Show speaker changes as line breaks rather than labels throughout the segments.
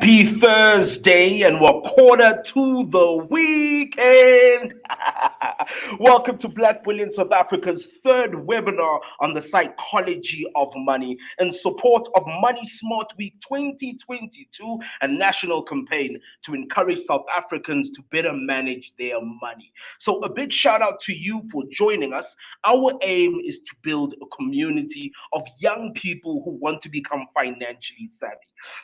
Happy Thursday, and we're quarter to the weekend. Welcome to Black Brilliant South Africa's third webinar on the psychology of money in support of Money Smart Week 2022, a national campaign to encourage South Africans to better manage their money. So, a big shout out to you for joining us. Our aim is to build a community of young people who want to become financially savvy.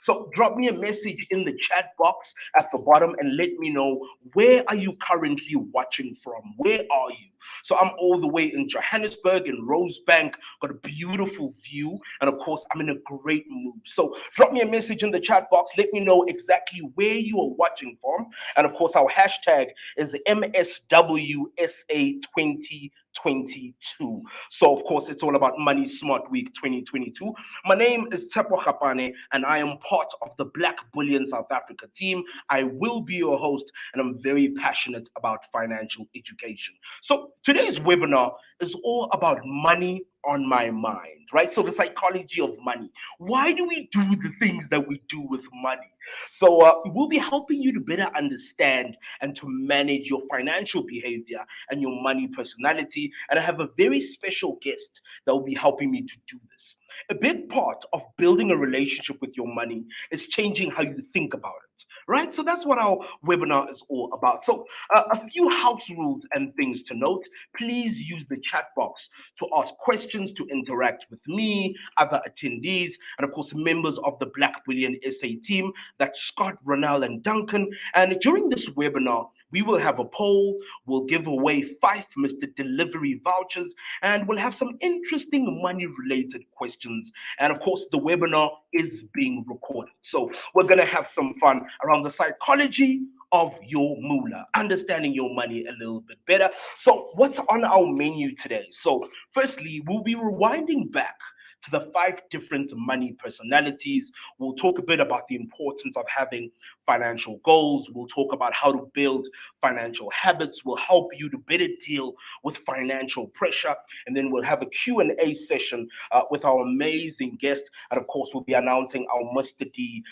So drop me a message in the chat box at the bottom and let me know, where are you currently watching from? Where are you? So I'm all the way in Johannesburg in Rosebank, got a beautiful view, and of course I'm in a great mood. So drop me a message in the chat box, let me know exactly where you are watching from, and of course our hashtag is MSWSA2022. So of course it's all about Money Smart Week 2022. My name is Tepo Gapane, and I am part of the Black Bullion South Africa team. I will be your host, and I'm very passionate about financial education. So today's webinar is all about money on my mind, right? So the psychology of money. Why do we do the things that we do with money? So we'll be helping you to better understand and to manage your financial behavior and your money personality. And I have a very special guest that will be helping me to do this. A big part of building a relationship with your money is changing how you think about it, right? So that's what our webinar is all about. So a few house rules and things to note. Please use the chat box to ask questions, to interact with me, other attendees, and of course, members of the Black Billion SA team. That's Scott, Ronald, and Duncan. And during this webinar, we will have a poll, we'll give away 5 Mr. Delivery vouchers, and we'll have some interesting money-related questions. And of course, the webinar is being recorded. So we're gonna have some fun around the psychology of your moolah, understanding your money a little bit better. So what's on our menu today? So firstly, we'll be rewinding back to the 5 different money personalities. We'll talk a bit about the importance of having financial goals. We'll talk about how to build financial habits. We'll help you to better deal with financial pressure. And then we'll have a Q&A session with our amazing guest. And of course, we'll be announcing our Mr. D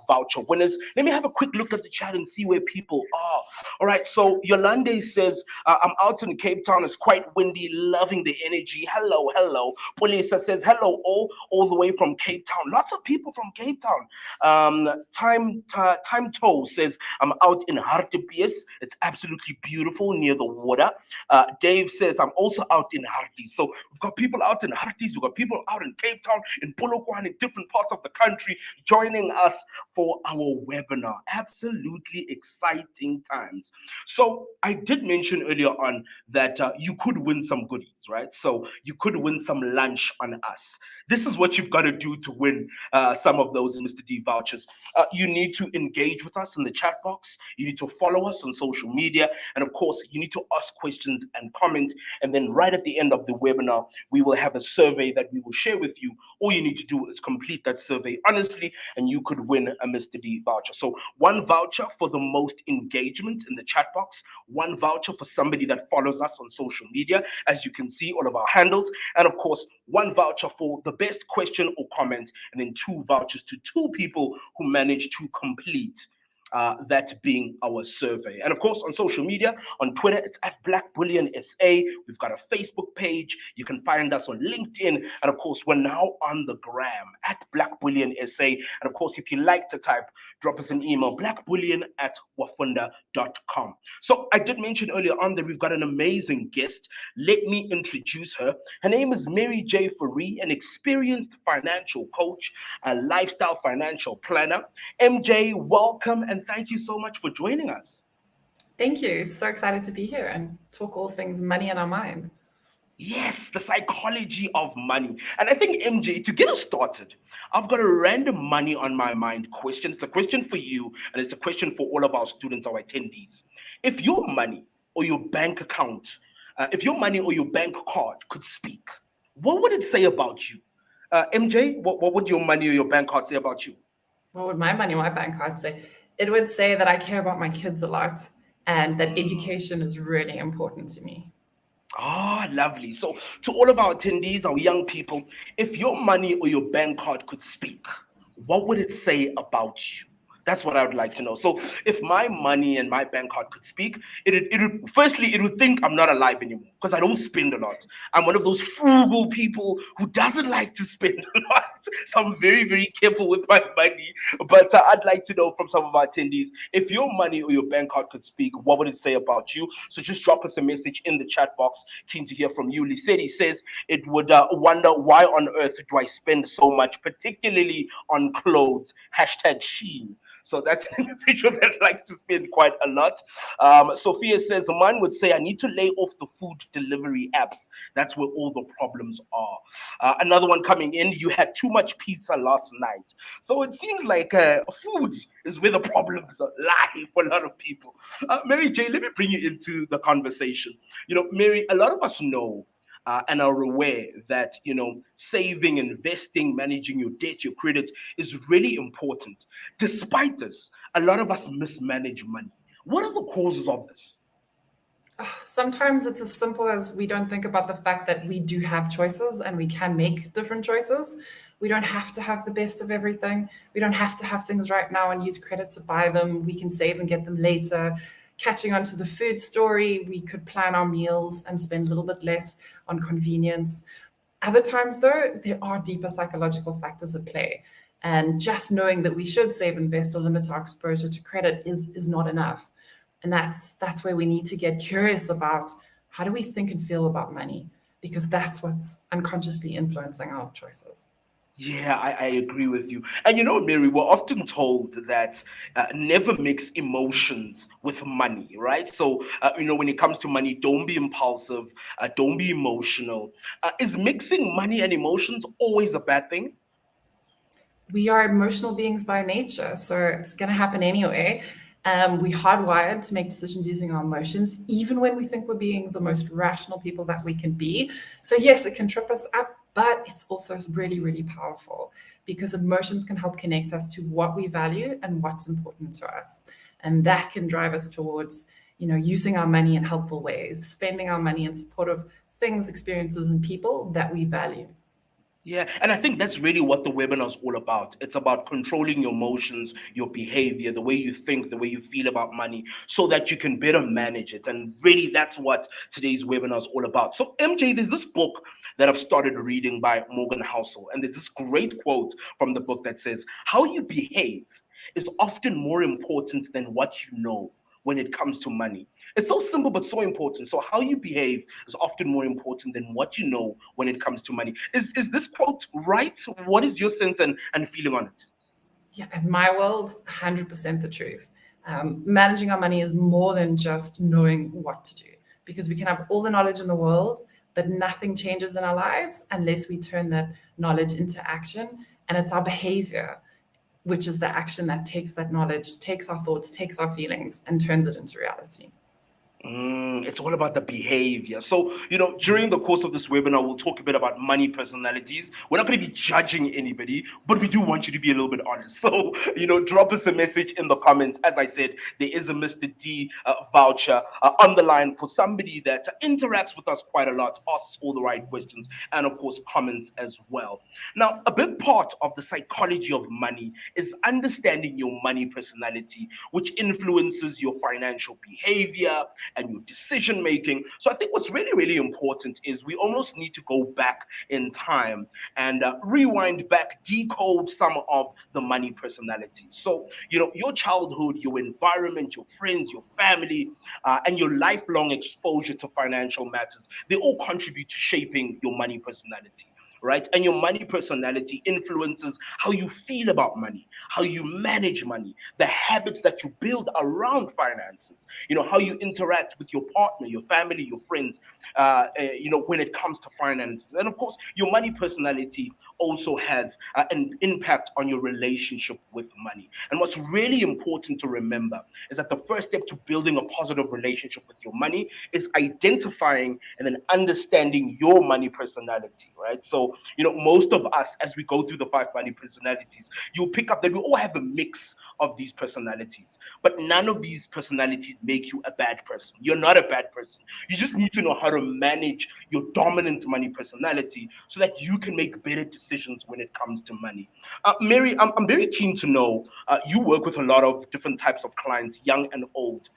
voucher winners. Let me have a quick look at the chat and see where people are. All right, so Yolande says, I'm out in Cape Town. It's quite windy, loving the energy. Hello, hello. Polisa says, hello, all the way from Cape Town. Lots of people from Cape Town. Time Toe says, I'm out in Hartbees. It's absolutely beautiful near the water. Dave says, I'm also out in Harties. So we've got people out in Harties, we've got people out in Cape Town, in Polokwane, in different parts of the country, joining us for our webinar. Absolutely exciting times. So I did mention earlier on that you could win some goodies, right? So you could win some lunch on us. This is what you've got to do to win some of those Mr. D vouchers. You need to engage with us in the chat box. You need to follow us on social media. And of course, you need to ask questions and comment. And then right at the end of the webinar, we will have a survey that we will share with you. All you need to do is complete that survey honestly, and you could win a Mr. D voucher. So 1 voucher for the most engagement in the chat box, 1 voucher for somebody that follows us on social media, as you can see all of our handles, and of course 1 voucher for the best question or comment, and then 2 vouchers to 2 people who managed to complete that being our survey. And of course, on social media, on Twitter, it's at Black Bullion SA. We've got a Facebook page. You can find us on LinkedIn. And of course, we're now on the gram at Black Bullion SA. And of course, if you like to type, drop us an email, blackbullion@wafunda.com. So I did mention earlier on that we've got an amazing guest. Let me introduce her. Her name is Mary J Fourie, an experienced financial coach, a lifestyle financial planner. MJ, welcome, and thank you so much for joining us.
Thank you. So excited to be here and talk all things money in our mind.
Yes, the psychology of money. And I think, MJ, to get us started, I've got a random money on my mind question. It's a question for you, and it's a question for all of our students, our attendees. If your money or your bank account, if your money or your bank card could speak, what would it say about you? MJ, what would your money or your bank card say about you?
What would my money or my bank card say? It would say that I care about my kids a lot and that education is really important to me.
Ah, lovely. So, to all of our attendees, our young people, if your money or your bank card could speak, what would it say about you? That's what I would like to know. So, if my money and my bank card could speak, it would firstly it would think I'm not alive anymore because I don't spend a lot. I'm one of those frugal people who doesn't like to spend a lot. So I'm very careful with my money. But I'd like to know from some of our attendees if your money or your bank card could speak, what would it say about you? So just drop us a message in the chat box. Keen to hear from you. Lissetti says it would wonder why on earth do I spend so much, particularly on clothes. Hashtag Sheen. So that's an individual that likes to spend quite a lot. Sophia says, mine would say, I need to lay off the food delivery apps. That's where all the problems are. Another one coming in, you had too much pizza last night. So it seems like food is where the problems lie for a lot of people. Mary J, let me bring you into the conversation. Mary, a lot of us know and are aware that saving, investing, managing your debt, your credit is really important. Despite this, a lot of us mismanage money. What are the causes of this?
Sometimes it's as simple as we don't think about the fact that we do have choices and we can make different choices. We don't have to have the best of everything. We don't have to have things right now and use credit to buy them. We can save and get them later. Catching on to the food story, we could plan our meals and spend a little bit less on convenience. Other times, though, there are deeper psychological factors at play. And just knowing that we should save, invest, or limit our exposure to credit is not enough. And that's where we need to get curious about how do we think and feel about money, because that's what's unconsciously influencing our choices.
Yeah, I agree with you. And Mary, we're often told that never mix emotions with money, right? So, when it comes to money, don't be impulsive, don't be emotional. Is mixing money and emotions always a bad thing?
We are emotional beings by nature, so it's going to happen anyway. We're hardwired to make decisions using our emotions, even when we think we're being the most rational people that we can be. So, yes, it can trip us up, but it's also really powerful because emotions can help connect us to what we value and what's important to us. And that can drive us towards, using our money in helpful ways, spending our money in support of things, experiences, and people that we value.
Yeah, and I think that's really what the webinar is all about. It's about controlling your emotions, your behavior, the way you think, the way you feel about money, so that you can better manage it. And really, that's what today's webinar is all about. So, MJ, there's this book that I've started reading by Morgan Housel, and there's this great quote from the book that says, how you behave is often more important than what you know when it comes to money. It's so simple but so important. So how you behave is often more important than what you know when it comes to money. Is this quote right? What is your sense and feeling on it?
Yeah, in my world, 100% the truth. Managing our money is more than just knowing what to do, because we can have all the knowledge in the world, but nothing changes in our lives unless we turn that knowledge into action. And it's our behavior, which is the action that takes that knowledge, takes our thoughts, takes our feelings, and turns it into reality.
It's all about the behavior. So, during the course of this webinar, we'll talk a bit about money personalities. We're not going to be judging anybody, but we do want you to be a little bit honest. So, drop us a message in the comments. As I said, there is a Mr. D voucher on the line for somebody that interacts with us quite a lot, asks all the right questions, and of course, comments as well. Now, a big part of the psychology of money is understanding your money personality, which influences your financial behavior and your decision making. So I think what's really important is we almost need to go back in time and rewind back, decode some of the money personality. So, your childhood, your environment, your friends, your family, and your lifelong exposure to financial matters, they all contribute to shaping your money personality, right? And your money personality influences how you feel about money, how you manage money, the habits that you build around finances, how you interact with your partner, your family, your friends, when it comes to finances. And of course, your money personality also has an impact on your relationship with money. And what's really important to remember is that the first step to building a positive relationship with your money is identifying and then understanding your money personality, right? So, most of us, as we go through the five money personalities, you'll pick up that we all have a mix of these personalities, but none of these personalities make you a bad person. You're not a bad person. You just need to know how to manage your dominant money personality so that you can make better decisions when it comes to money. Mary, I'm very keen to know, you work with a lot of different types of clients, young and old.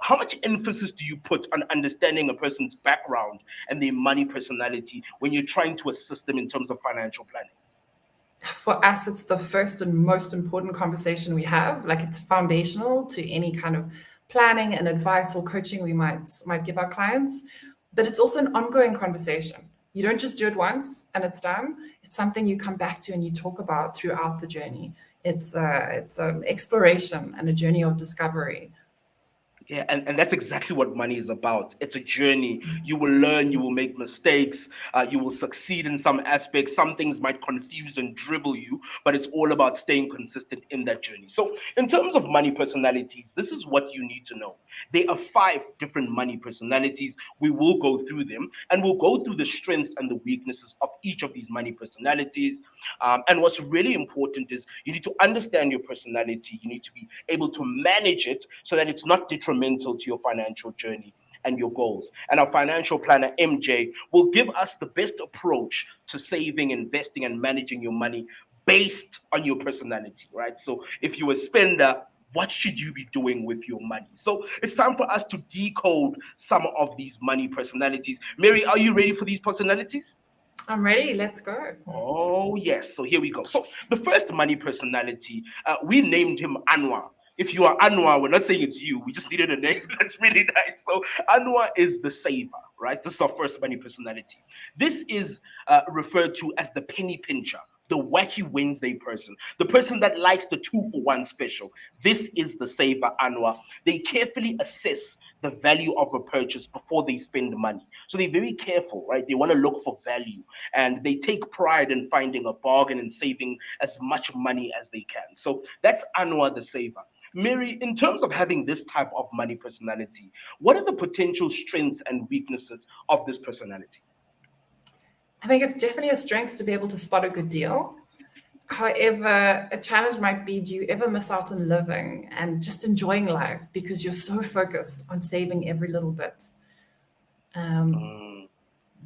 How much emphasis do you put on understanding a person's background and their money personality when you're trying to assist them in terms of financial planning?
For us, it's the first and most important conversation we have. Like, it's foundational to any kind of planning and advice or coaching we might give our clients. But it's also an ongoing conversation. You don't just do it once and it's done. It's something you come back to and you talk about throughout the journey. It's an exploration and a journey of discovery.
Yeah, and that's exactly what money is about. It's a journey. You will learn, you will make mistakes, you will succeed in some aspects. Some things might confuse and dribble you, but it's all about staying consistent in that journey. So, in terms of money personalities, this is what you need to know. There are five different money personalities. We will go through them and we'll go through the strengths and the weaknesses of each of these money personalities. And what's really important is you need to understand your personality. You need to be able to manage it so that it's not detrimental to your financial journey and your goals. And our financial planner, MJ, will give us the best approach to saving, investing, and managing your money based on your personality, right? So if you're a spender, what should you be doing with your money? So it's time for us to decode some of these money personalities. Mary, are you ready for these personalities?
I'm ready. Let's go.
Oh, yes. So here we go. So the first money personality, we named him Anwar. If you are Anwar, we're not saying it's you. We just needed a name that's really nice. So Anwar is the saver, right? This is our first money personality. This is referred to as the penny pincher, the wacky Wednesday person, the person that likes the 2 for 1 special. This is the saver, Anwar. They carefully assess the value of a purchase before they spend money. So they're very careful, right? They want to look for value and they take pride in finding a bargain and saving as much money as they can. So that's Anwar the saver. Mary, in terms of having this type of money personality, what are the potential strengths and weaknesses of this personality?
I think it's definitely a strength to be able to spot a good deal. However, a challenge might be, do you ever miss out on living and just enjoying life because you're so focused on saving every little bit? Um,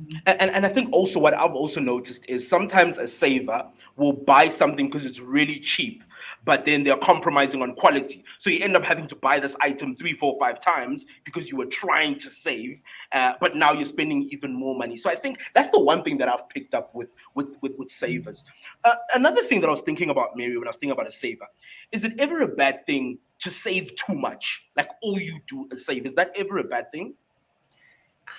Mm. And I think also what I've also noticed is sometimes a saver will buy something because it's really cheap, but then they're compromising on quality. So you end up having to buy this item three, four, 5 times because you were trying to save, but now you're spending even more money. So I think that's the one thing that I've picked up with savers. Another thing that I was thinking about, Mary, when I was thinking about a saver, is it ever a bad thing to save too much? Like all you do is save. Is that ever a bad thing?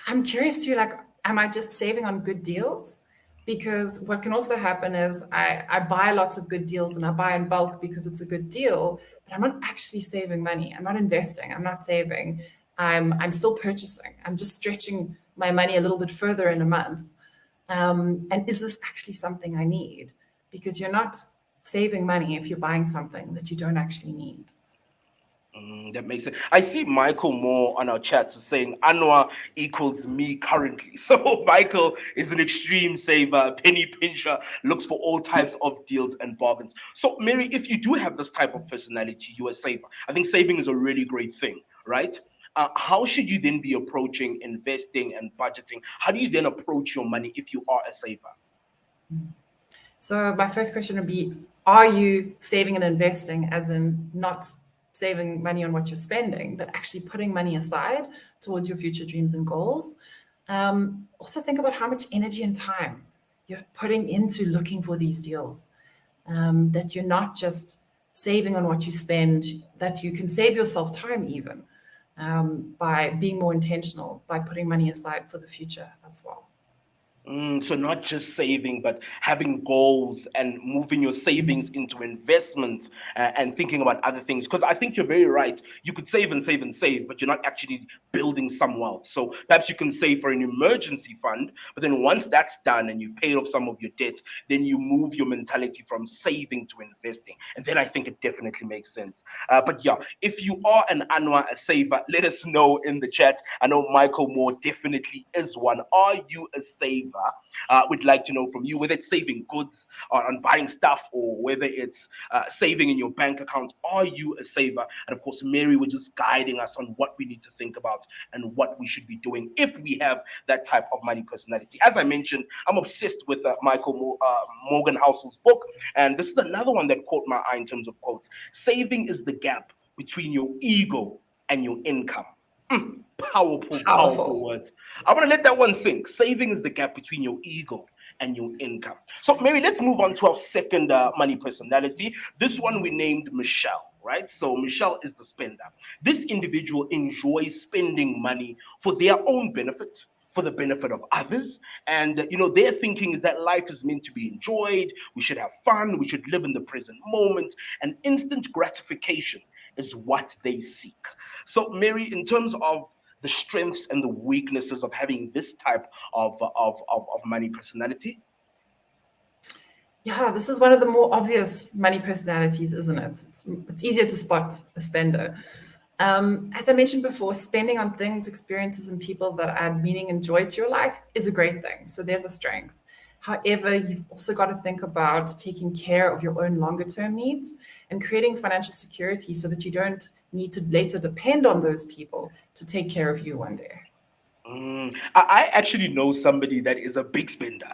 I'm curious too, like, am I just saving on good deals? Because what can also happen is I buy lots of good deals and I buy in bulk because it's a good deal, but I'm not actually saving money. I'm not investing. I'm not saving. I'm still purchasing. I'm just stretching my money a little bit further in a month. And is this actually something I need? Because you're not saving money if you're buying something that you don't actually need.
That makes sense. I see Michael Moore on our chats saying Anwar equals me currently. So Michael is an extreme saver, penny pincher, looks for all types of deals and bargains. So Mary, if you do have this type of personality, you're a saver. I think saving is a really great thing, right? How should you then be approaching investing and budgeting? How do you then approach your money if you are a saver?
So my first question would be, are you saving and investing, as in not saving money on what you're spending, but actually putting money aside towards your future dreams and goals? Also think about how much energy and time you're putting into looking for these deals. That you're not just saving on what you spend, that you can save yourself time even, by being more intentional, by putting money aside for the future as well.
So not just saving, but having goals and moving your savings into investments and thinking about other things. Because I think you're very right. You could save and save and save, but you're not actually building some wealth. So perhaps you can save for an emergency fund, but then once that's done and you've paid off some of your debt, then you move your mentality from saving to investing. And then I think it definitely makes sense. But yeah, if you are an Anwar a saver, let us know in the chat. I know Michael Moore definitely is one. Are you a saver? saver. We'd like to know from you whether it's saving goods on buying stuff or whether it's saving in your bank account. Are you a saver? And of course, Mary was just guiding us on what we need to think about and what we should be doing if we have that type of money personality. As I mentioned, I'm obsessed with Morgan Housel's book, and this is another one that caught my eye in terms of quotes. Saving is the gap between your ego and your income. Powerful, powerful
Powerful.
words. I want to let that one sink. Saving is the gap between your ego and your income. So, Mary, let's move on to our second money personality. This one we named Michelle, right? So, Michelle is the spender. This individual enjoys spending money for their own benefit, for the benefit of others. And, their thinking is that life is meant to be enjoyed. We should have fun. We should live in the present moment. And instant gratification is what they seek. So, Mary, in terms of the strengths and the weaknesses of having this type of money personality?
Yeah, this is one of the more obvious money personalities, isn't it? It's easier to spot a spender. As I mentioned before, spending on things, experiences, and people that add meaning and joy to your life is a great thing. So there's a strength. However, you've also got to think about taking care of your own longer term needs and creating financial security so that you don't need to later depend on those people to take care of you one day.
I actually know somebody that is a big spender,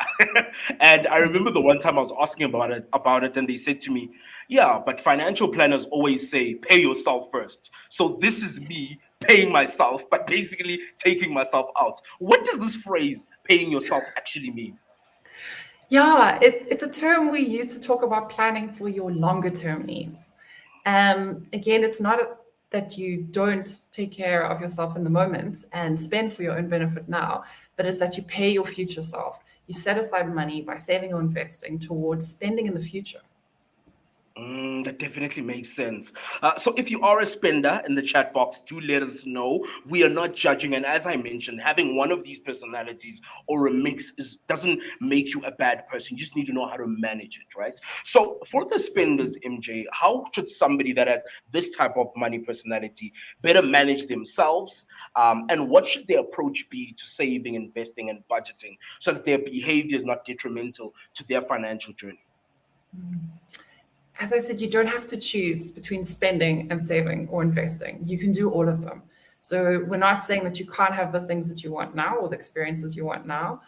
and I remember the one time I was asking about it, and they said to me, "Yeah, but financial planners always say pay yourself first." So this is me paying myself, but basically taking myself out. What does this phrase "paying yourself" actually mean?
Yeah, it's a term we use to talk about planning for your longer term needs. Again, it's not that you don't take care of yourself in the moment and spend for your own benefit now, but it's that you pay your future self. You set aside money by saving or investing towards spending in the future.
That definitely makes sense. So, if you are a spender in the chat box, do let us know. We are not judging, and as I mentioned, having one of these personalities or a mix doesn't make you a bad person. You just need to know how to manage it, right? So, for the spenders, MJ, how should somebody that has this type of money personality better manage themselves? And what should their approach be to saving, investing, and budgeting so that their behavior is not detrimental to their financial journey?
As I said, you don't have to choose between spending and saving or investing. You can do all of them. So we're not saying that you can't have the things that you want now or the experiences you want now.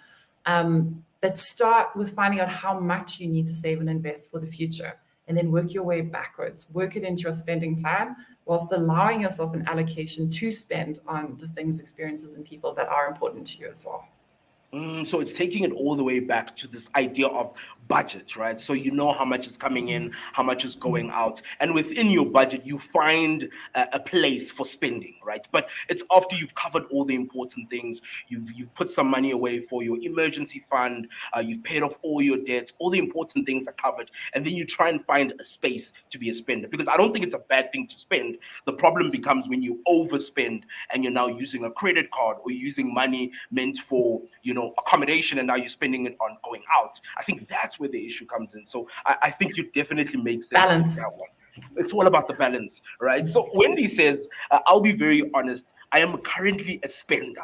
But start with finding out how much you need to save and invest for the future, and then work your way backwards. Work it into your spending plan whilst allowing yourself an allocation to spend on the things, experiences, and people that are important to you as well.
So it's taking it all the way back to this idea of budget, right? So you know how much is coming in, how much is going out, and within your budget, you find a place for spending, right? But it's after you've covered all the important things, you've put some money away for your emergency fund, you've paid off all your debts, all the important things are covered, and then you try and find a space to be a spender. Because I don't think it's a bad thing to spend. The problem becomes when you overspend and you're now using a credit card or using money meant for accommodation, and now you're spending it on going out. I think that's where the issue comes in. So I think you definitely make sense with
Balance.
that one. It's all about the balance, right? So Wendy says, I'll be very honest, I am currently a spender.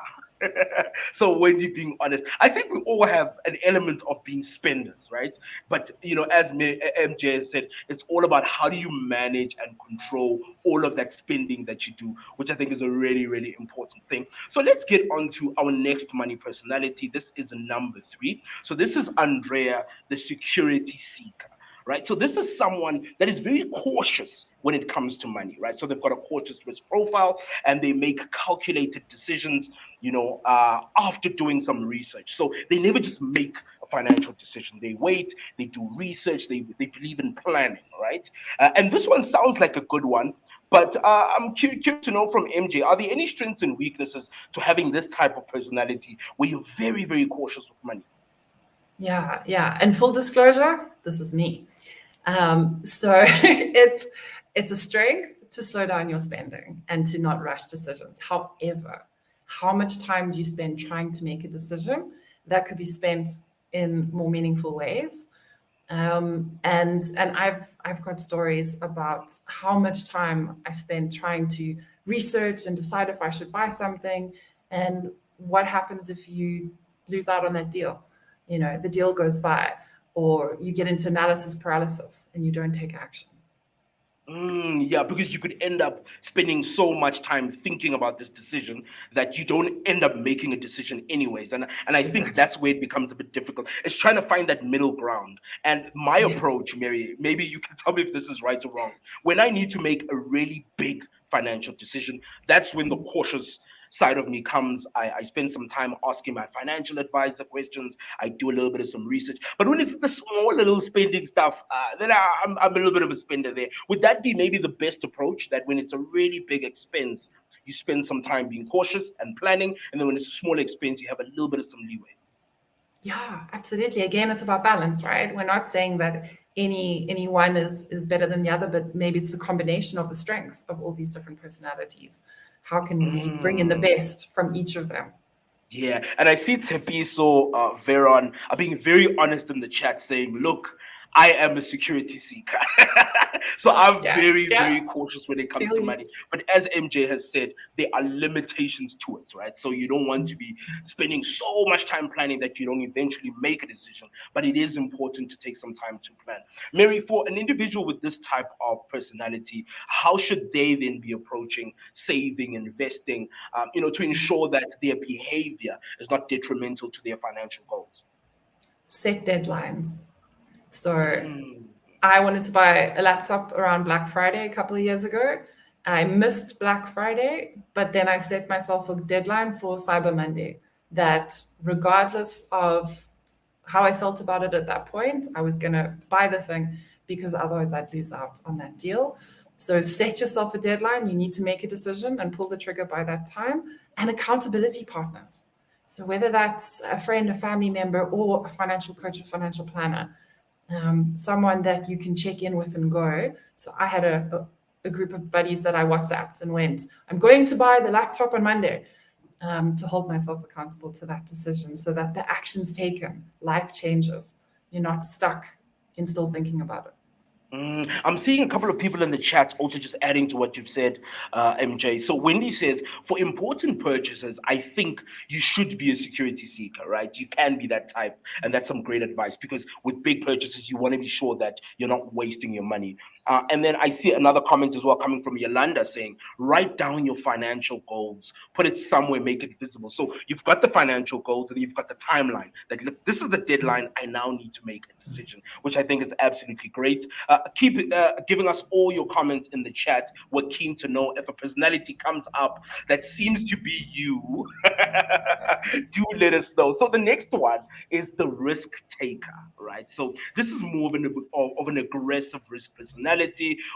So Wendy being honest, I think we all have an element of being spenders, right? But as MJ has said, it's all about how do you manage and control all of that spending that you do, which I think is a really, really important thing. So let's get on to our next money personality. This is number 3. So this is Andrea, the security seeker. Right. So this is someone that is very cautious when it comes to money, right? So they've got a cautious risk profile and they make calculated decisions, after doing some research. So they never just make a financial decision. They wait, they do research, they believe in planning, right? And this one sounds like a good one. But I'm curious to know from MJ, are there any strengths and weaknesses to having this type of personality where you're very, very cautious with money?
Yeah. And full disclosure, this is me. So it's a strength to slow down your spending and to not rush decisions. However, how much time do you spend trying to make a decision that could be spent in more meaningful ways? And I've got stories about how much time I spend trying to research and decide if I should buy something, and what happens if you lose out on that deal. the deal goes by, or you get into analysis paralysis and you don't take action.
Yeah, because you could end up spending so much time thinking about this decision that you don't end up making a decision anyways. And I think
Exactly.
that's where it becomes a bit difficult. It's trying to find that middle ground. And my
Yes.
approach, Mary, maybe you can tell me if this is right or wrong. When I need to make a really big financial decision, that's when the cautious side of me comes. I spend some time asking my financial advisor questions. I do a little bit of some research. But when it's the small little spending stuff, then I'm a little bit of a spender there. Would that be maybe the best approach? That when it's a really big expense, you spend some time being cautious and planning, and then when it's a small expense, you have a little bit of some leeway.
Yeah, absolutely. Again, it's about balance, right? We're not saying that any one is better than the other, but maybe it's the combination of the strengths of all these different personalities. How can we bring in the
Mm.
best from each of them?
Yeah, and I see Tepiso Veron are being very honest in the chat saying, look, I am a security seeker. So I'm
Yeah,
very,
yeah.
very cautious when it comes
Feel
to
you.
money. But as MJ has said, there are limitations to it, right? So you don't want to be spending so much time planning that you don't eventually make a decision. But it is important to take some time to plan. Mary, for an individual with this type of personality, how should they then be approaching saving, investing, to ensure that their behavior is not detrimental to their financial goals?
Set deadlines. So
Mm.
I wanted to buy a laptop around Black Friday a couple of years ago. I missed Black Friday, but then I set myself a deadline for Cyber Monday that regardless of how I felt about it at that point, I was going to buy the thing because otherwise I'd lose out on that deal. So set yourself a deadline. You need to make a decision and pull the trigger by that time, and accountability partners. So whether that's a friend, a family member, or a financial coach, a financial planner, someone that you can check in with and go. So I had a group of buddies that I WhatsApped and went, I'm going to buy the laptop on Monday, to hold myself accountable to that decision so that the action's taken, life changes. You're not stuck in still thinking about it.
I'm seeing a couple of people in the chat also just adding to what you've said, MJ. So Wendy says, for important purchases, I think you should be a security seeker, right? You can be that type, and that's some great advice because with big purchases, you want to be sure that you're not wasting your money. And then I see another comment as well coming from Yolanda saying, write down your financial goals, put it somewhere, make it visible. So you've got the financial goals and you've got the timeline that, look, this is the deadline. I now need to make a decision, which I think is absolutely great. Keep giving us all your comments in the chat. We're keen to know if a personality comes up that seems to be you. Do let us know. So the next one is the risk taker, right? So this is more of an aggressive risk personality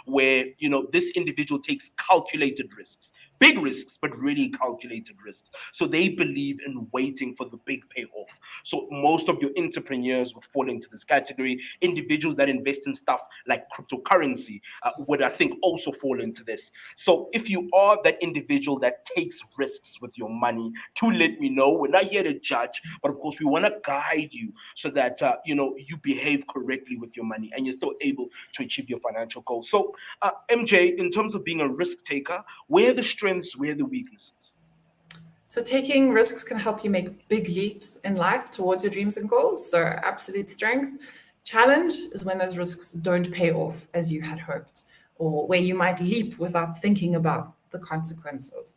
where this individual takes calculated risks, big risks, but really calculated risks. So they believe in waiting for the big payoff. So most of your entrepreneurs would fall into this category. Individuals that invest in stuff like cryptocurrency would, I think, also fall into this. So if you are that individual that takes risks with your money, do let me know. We're not here to judge, but of course we want to guide you so that you behave correctly with your money and you're still able to achieve your financial goals. So MJ, in terms of being a risk taker, where are the strengths, where are the weaknesses?
So taking risks can help you make big leaps in life towards your dreams and goals. So absolute strength. Challenge is when those risks don't pay off as you had hoped, or where you might leap without thinking about the consequences.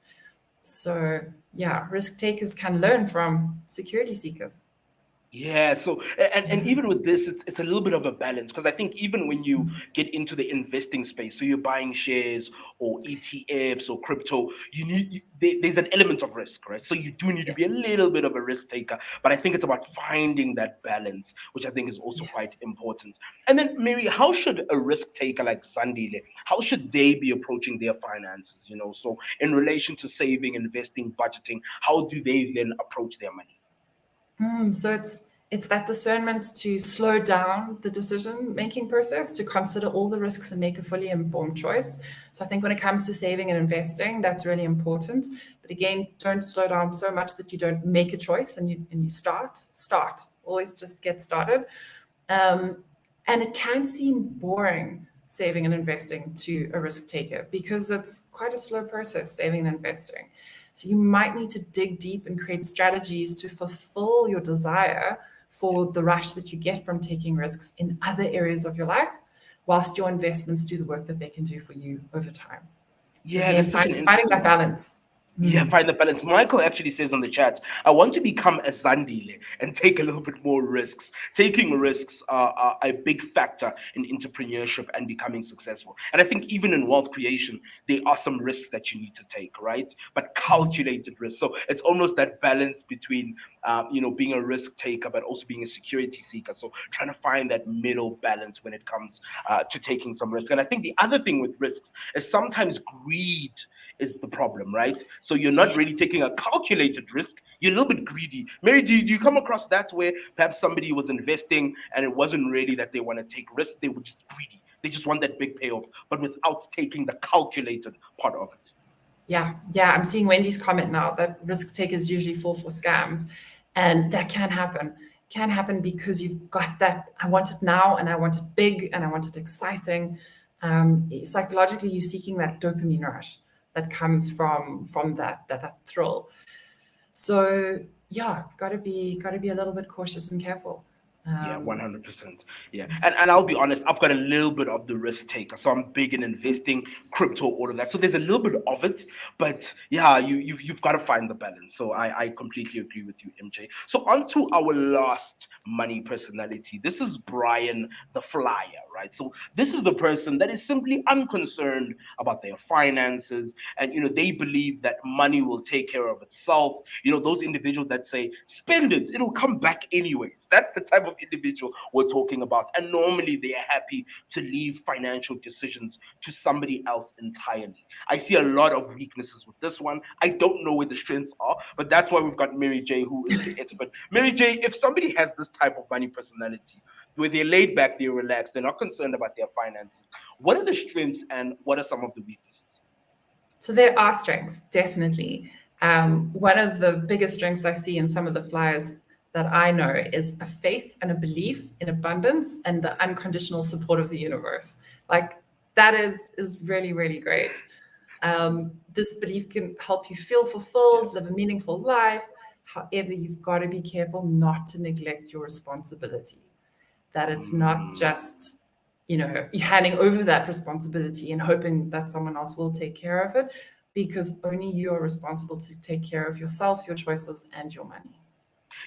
So yeah, risk takers can learn from security seekers.
Yeah, so and
Yeah.
even with this, it's a little bit of a balance because I think even when you get into the investing space, so you're buying shares or ETFs or crypto, there's an element of risk, right? So you do need to
Yeah.
be a little bit of a risk taker, but I think it's about finding that balance, which I think is also quite
Yes.
important. And then, Mary, how should a risk taker like Sandile, how should they be approaching their finances? So in relation to saving, investing, budgeting, how do they then approach their money?
So it's that discernment to slow down the decision making process, to consider all the risks and make a fully informed choice. So I think when it comes to saving and investing, that's really important. But again, don't slow down so much that you don't make a choice and you start. Always just get started. Um, and it can seem boring saving and investing to a risk taker because it's quite a slow process, saving and investing. So you might need to dig deep and create strategies to fulfill your desire for the rush that you get from taking risks in other areas of your life, whilst your investments do the work that they can do for you over time. So
Yeah,
again,
that's such an
finding that
interesting one.
balance.
Yeah, find the balance. Michael actually says on the chat, I want to become a Zandile and take a little bit more risks. Taking risks are a big factor in entrepreneurship and becoming successful. And I think even in wealth creation, there are some risks that you need to take, right? But calculated risks. So it's almost that balance between, being a risk taker, but also being a security seeker. So trying to find that middle balance when it comes to taking some risk. And I think the other thing with risks is sometimes greed is the problem, right? So you're not really
Yes.
taking a calculated risk. You're a little bit greedy. Mary, do you come across that where perhaps somebody was investing and it wasn't really that they want to take risks, they were just greedy. They just want that big payoff, but without taking the calculated part of it.
Yeah. I'm seeing Wendy's comment now that risk takers usually fall for scams, and that can happen. Can happen because you've got that. I want it now, and I want it big, and I want it exciting. Psychologically, you're seeking that dopamine rush that comes from that thrill. So yeah, got to be a little bit cautious and careful.
Yeah,
Um,
100%. Yeah. And I'll be honest, I've got a little bit of the risk taker. So I'm big in investing, crypto, all of that. So there's a little bit of it, but yeah, you've got to find the balance. So I completely agree with you, MJ. So on to our last money personality. This is Brian the Flyer, right? So this is the person that is simply unconcerned about their finances, and they believe that money will take care of itself. Those individuals that say spend it, it'll come back anyways. That's the type of individual we're talking about. And normally they are happy to leave financial decisions to somebody else entirely. I see a lot of weaknesses with this one. I don't know where the strengths are, but that's why we've got Mary J, who is the expert. Mary J, if somebody has this type of money personality, where they're laid back, they're relaxed, they're not concerned about their finances, what are the strengths and what are some of the weaknesses?
So there are strengths, definitely. One of the biggest strengths I see in some of the flyers that I know is a faith and a belief in abundance and the unconditional support of the universe. Like that is really, really great. This belief can help you feel
Yeah.
fulfilled, live a meaningful life. However, you've got to be careful not to neglect your responsibility, that it's not
Mm.
just you're handing over that responsibility and hoping that someone else will take care of it, because only you are responsible to take care of yourself, your choices, and your money.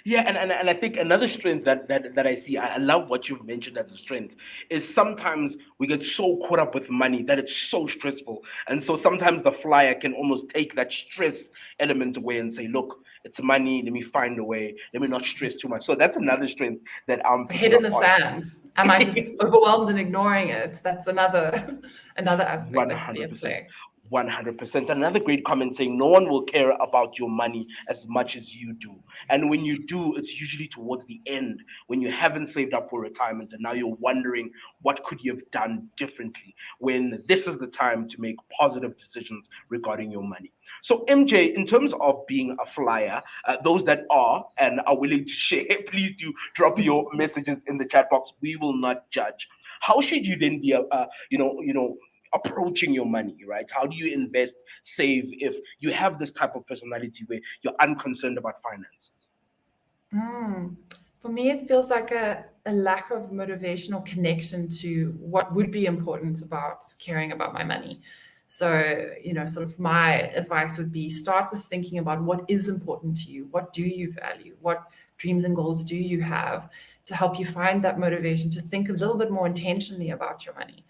Yeah, and I think another strength that I see, I love what you've mentioned as a strength, is sometimes we get so caught up with money that it's so stressful. And so sometimes the flyer can almost take that stress element away and say, look, it's money, let me find a way, let me not stress too much. So that's another strength that I'm
So head
picking
in
up
the
on.
sand. Am I just overwhelmed and ignoring it? That's another another aspect that could be at
100%.
play.
100%. Another great comment saying no one will care about your money as much as you do. And when you do, it's usually towards the end when you haven't saved up for retirement and now you're wondering what could you have done differently, when this is the time to make positive decisions regarding your money. So MJ, in terms of being a flyer, those that are and are willing to share, please do drop your messages in the chat box. We will not judge. How should you then be approaching your money, right? How do you invest, save, if you have this type of personality where you're unconcerned about finances?
Mm. For me, it feels like a lack of motivational connection to what would be important about caring about my money. So, sort of my advice would be start with thinking about what is important to you. What do you value? What dreams and goals do you have to help you find that motivation to think a little bit more intentionally about your money,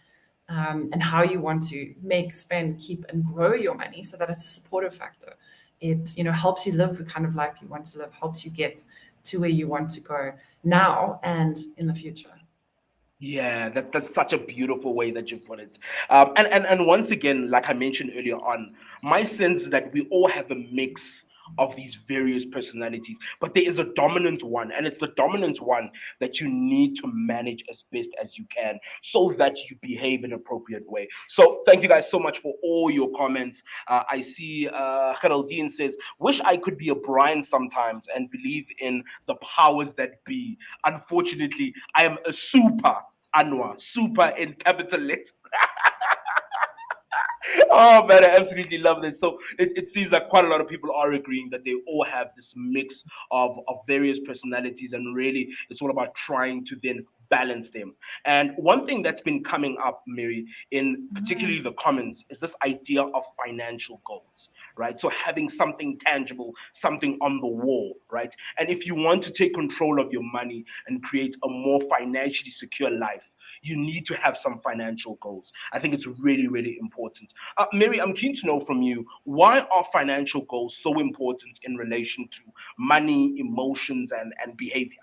and how you want to make, spend, keep, and grow your money so that it's a supportive factor. It helps you live the kind of life you want to live, helps you get to where you want to go now and in the future.
Yeah, that's such a beautiful way that you put it. And once again, like I mentioned earlier on, my sense is that we all have a mix of these various personalities, but there is a dominant one, and it's the dominant one that you need to manage as best as you can so that you behave in an appropriate way. So thank you guys so much for all your comments. I see Geraldine says, wish I could be a Brian sometimes and believe in the powers that be. Unfortunately, I am a super Anwar, super in capital letters. Oh man, I absolutely love this. So it seems like quite a lot of people are agreeing that they all have this mix of various personalities, and really it's all about trying to then balance them. And one thing that's been coming up, Mary, in particularly the comments, is this idea of financial goals, right? So having something tangible, something on the wall, right? And if you want to take control of your money and create a more financially secure life, you need to have some financial goals. I think it's really, really important. Mary, I'm keen to know from you, why are financial goals so important in relation to money, emotions, and behavior?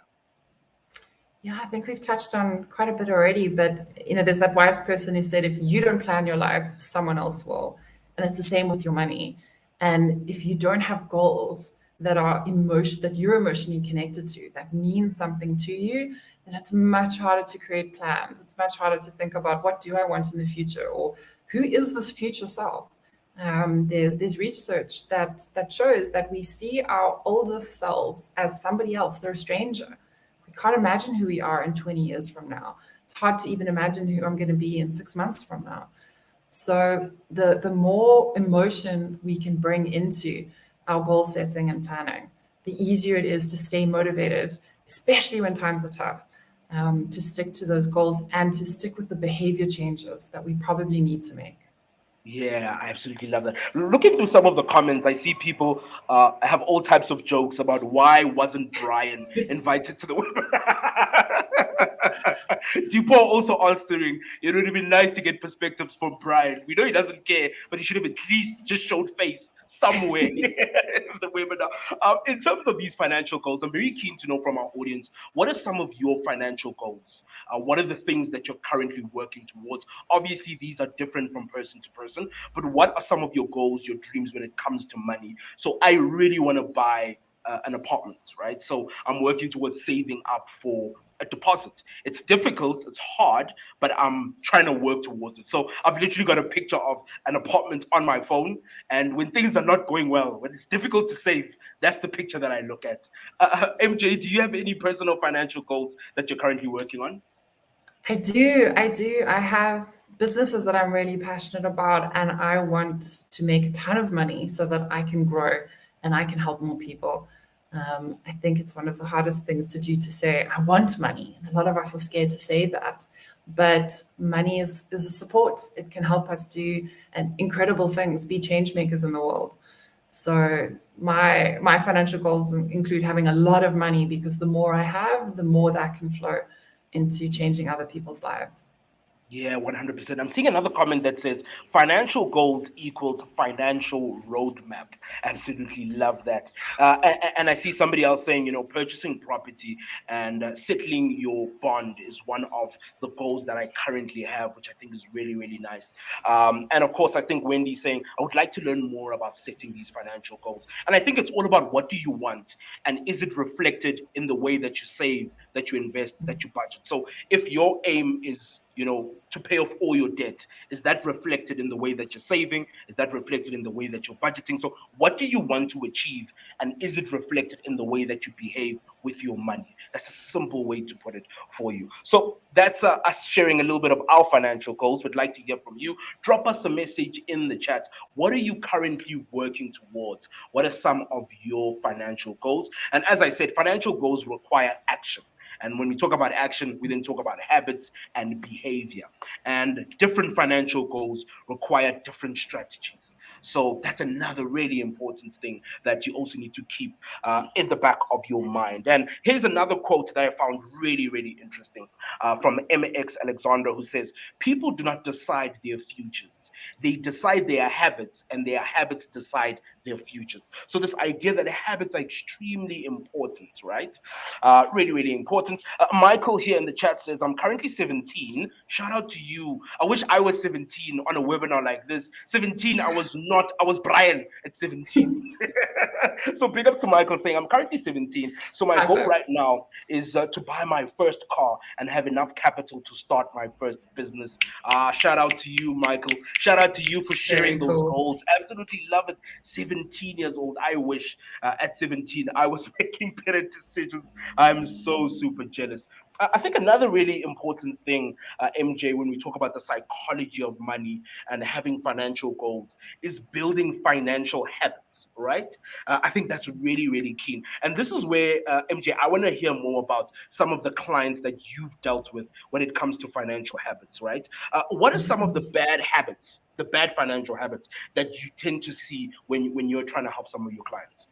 Yeah, I think we've touched on quite a bit already, but there's that wise person who said, if you don't plan your life, someone else will. And it's the same with your money. And if you don't have goals that you're emotionally connected to, that means something to you, then it's much harder to create plans. It's much harder to think about, what do I want in the future, or who is this future self? There's research that shows that we see our older selves as somebody else. They're a stranger. We can't imagine who we are in 20 years from now. It's hard to even imagine who I'm going to be in 6 months from now. So the more emotion we can bring into our goal setting and planning, the easier it is to stay motivated, especially when times are tough, to stick to those goals and to stick with the behavior changes that we probably need to make.
Yeah, I absolutely love that. Looking through some of the comments, I see people have all types of jokes about why wasn't Brian invited to the Dupont also answering, it would have been nice to get perspectives from Brian. We know he doesn't care, but he should have at least just showed face somewhere in the webinar. In terms of these financial goals, I'm very keen to know from our audience, what are some of your financial goals? What are the things that you're currently working towards? Obviously, these are different from person to person, but what are some of your goals, your dreams when it comes to money? So I really want to buy an apartment, right? So I'm working towards saving up for a deposit. It's difficult, it's hard, but I'm trying to work towards it. So I've literally got a picture of an apartment on my phone, and when things are not going well, when it's difficult to save, that's the picture that I look at. MJ, do you have any personal financial goals that you're currently working on?
I do. I do. I have businesses that I'm really passionate about, and I want to make a ton of money so that I can grow and I can help more people. I think it's one of the hardest things to do, to say, I want money. And a lot of us are scared to say that. But money is a support. It can help us do incredible things, be change makers in the world. So my financial goals include having a lot of money, because the more I have, the more that can flow into changing other people's lives.
Yeah, 100%. I'm seeing another comment that says financial goals equals financial roadmap. Absolutely love that. And I see somebody else saying, purchasing property and settling your bond is one of the goals that I currently have, which I think is really, really nice. And of course, I think Wendy's saying, I would like to learn more about setting these financial goals. And I think it's all about, what do you want? And is it reflected in the way that you save, that you invest, that you budget? So if your aim is, to pay off all your debt, is that reflected in the way that you're saving? Is that reflected in the way that you're budgeting? So what do you want to achieve, and is it reflected in the way that you behave with your money? That's a simple way to put it for you. So that's us sharing a little bit of our financial goals. We'd like to hear from you. Drop us a message in the chat. What are you currently working towards? What are some of your financial goals? And as I said, financial goals require action. And when we talk about action, we then talk about habits and behavior. And different financial goals require different strategies. So that's another really important thing that you also need to keep in the back of your mind. And here's another quote that I found really, really interesting from MX Alexander, who says, people do not decide their futures. They decide their habits, and their habits decide their futures. So this idea that habits are extremely important, right? Really, really important. Michael here in the chat says, I'm currently 17. Shout out to you. I wish I was 17 on a webinar like this. 17, I was not, I was Brian at 17. So big up to Michael saying, I'm currently 17. So my
High
goal
five.
right now is to buy my first car and have enough capital to start my first business. Shout out to you, Michael. Shout out to you for sharing
Very
those
cool.
goals. Absolutely love it. 17 years old. I wish at 17 I was making better decisions. I'm so super jealous I think another really important thing, MJ, when we talk about the psychology of money and having financial goals, is building financial habits, right? I think that's really, really key. And this is where, MJ, I want to hear more about some of the clients that you've dealt with when it comes to financial habits, right? What are some of the bad habits, the bad financial habits that you tend to see when you're trying to help some of your clients?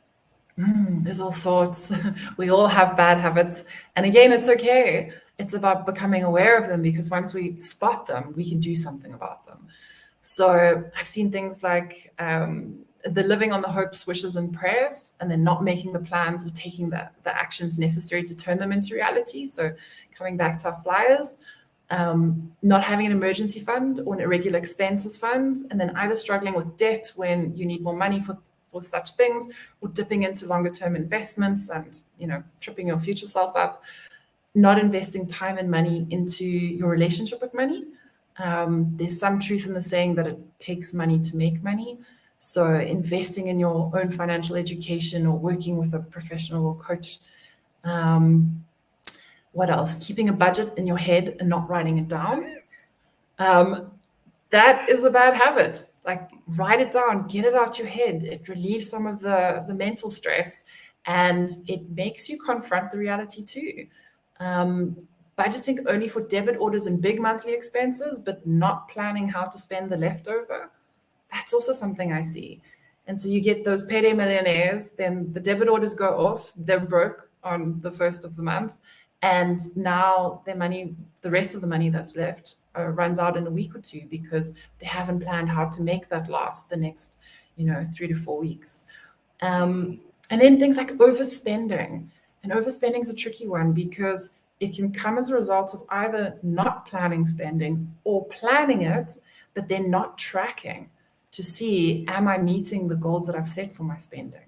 There's all sorts. We all have bad habits. And again, it's okay. It's about becoming aware of them because once we spot them, we can do something about them. So I've seen things like the living on the hopes, wishes, and prayers, and then not making the plans or taking the actions necessary to turn them into reality. So coming back to our flyers, not having an emergency fund or an irregular expenses fund, and then either struggling with debt when you need more money for such things, or dipping into longer term investments and tripping your future self up, not investing time and money into your relationship with money. There's some truth in the saying that it takes money to make money. So investing in your own financial education or working with a professional or coach. Um, what else? Keeping a budget in your head and not writing it down. Um, that is a bad habit. Like write it down, get it out your head. It relieves some of the mental stress and it makes you confront the reality too. Um, Budgeting only for debit orders and big monthly expenses, but not planning how to spend the leftover. That's also something I see. And so you get those payday millionaires, then the debit orders go off, they're broke on the first of the month, and now their money, the rest of the money that's left, runs out in a week or two because they haven't planned how to make that last the next, 3 to 4 weeks. Um, and then things like overspending. And overspending is a tricky one because it can come as a result of either not planning spending or planning it, but then not tracking to see, am I meeting the goals that I've set for my spending?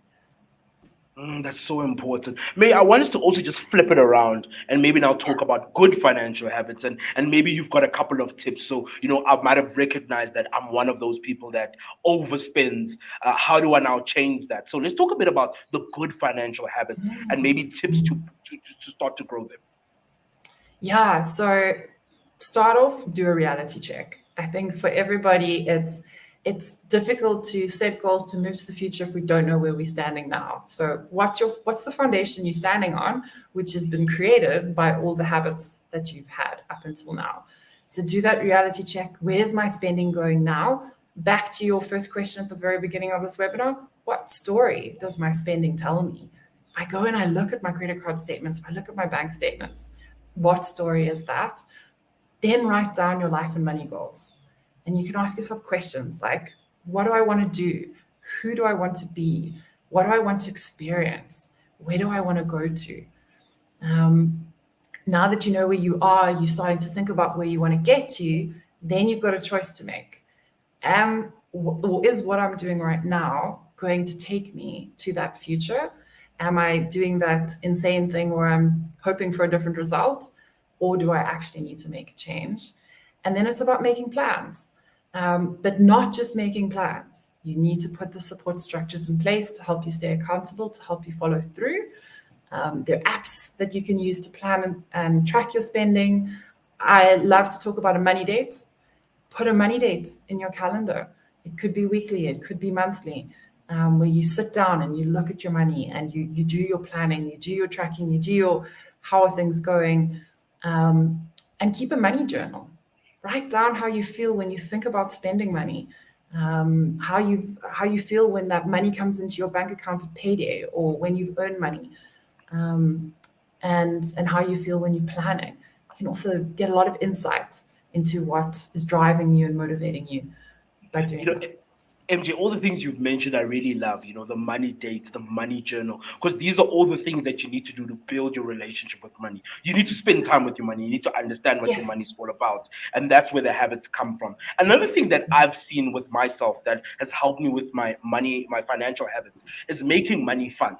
That's so important. May I want us to also just flip it around and maybe now talk about good financial habits and maybe you've got a couple of tips. So, I might have recognized that I'm one of those people that overspends. How do I now change that? So let's talk a bit about the good financial habits and maybe tips to start to grow them.
Yeah, so start off, do a reality check. I think for everybody, it's difficult to set goals to move to the future if we don't know where we're standing now. So what's the foundation you're standing on, which has been created by all the habits that you've had up until now. So do that reality check. Where's my spending going now? Back to your first question at the very beginning of this webinar, what story does my spending tell me? If I go and I look at my credit card statements, if I look at my bank statements, what story is that? Then write down your life and money goals. And you can ask yourself questions like, what do I want to do? Who do I want to be? What do I want to experience? Where do I want to go to? Um, Now that you know where you are, you're starting to think about where you want to get to, then you've got a choice to make. Or is what I'm doing right now going to take me to that future? Am I doing that insane thing where I'm hoping for a different result? Or do I actually need to make a change? And then it's about making plans, but not just making plans. You need to put the support structures in place to help you stay accountable, to help you follow through. There are apps that you can use to plan and track your spending. I love to talk about a money date. Put a money date in your calendar. It could be weekly, it could be monthly, where you sit down and you look at your money and you do your planning, you do your tracking, you do your how are things going, and keep a money journal. Write down how you feel when you think about spending money, how you feel when that money comes into your bank account at payday or when you've earned money, um, and how you feel when you're planning. You can also get a lot of insight into what is driving you and motivating you by
You
doing
know,
that.
MJ, all the things you've mentioned, I really love, the money dates, the money journal, because these are all the things that you need to do to build your relationship with money. You need to spend time with your money. You need to understand what your
Yes.
money's all about. And that's where the habits come from. Another thing that I've seen with myself that has helped me with my money, my financial habits, is making money fun.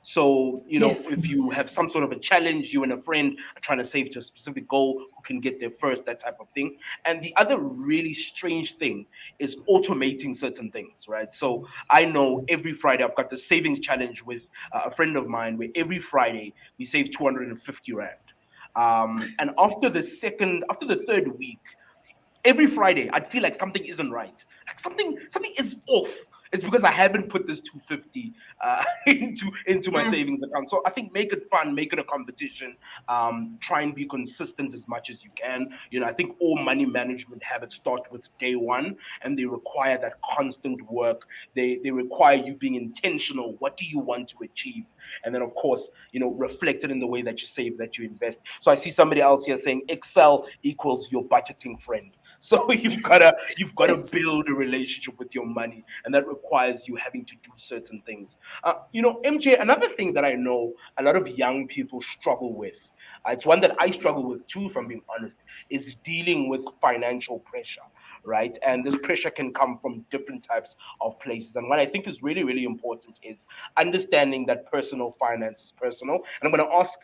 So,
Yes.
if you have some sort of a challenge, you and a friend are trying to save to a specific goal, who can get there first, that type of thing. And the other really strange thing is automating certain things, right? So I know every Friday I've got the savings challenge with a friend of mine where every Friday we save 250 Rand. And after the third week, every Friday, I'd feel like something isn't right. Like something is off. It's because I haven't put this 250 into my
Mm.
savings account. So I think make it fun, make it a competition. Try and be consistent as much as you can. I think all money management habits start with day one, and they require that constant work. They require you being intentional. What do you want to achieve? And then, of course, reflected in the way that you save, that you invest. So I see somebody else here saying Excel equals your budgeting friend. So
Yes.
you've got to
Yes.
build a relationship with your money, and that requires you having to do certain things. MJ, another thing that I know a lot of young people struggle with. It's one that I struggle with too, if I'm being honest, is dealing with financial pressure, right? And this pressure can come from different types of places. And what I think is really, really important is understanding that personal finance is personal. And I'm going to ask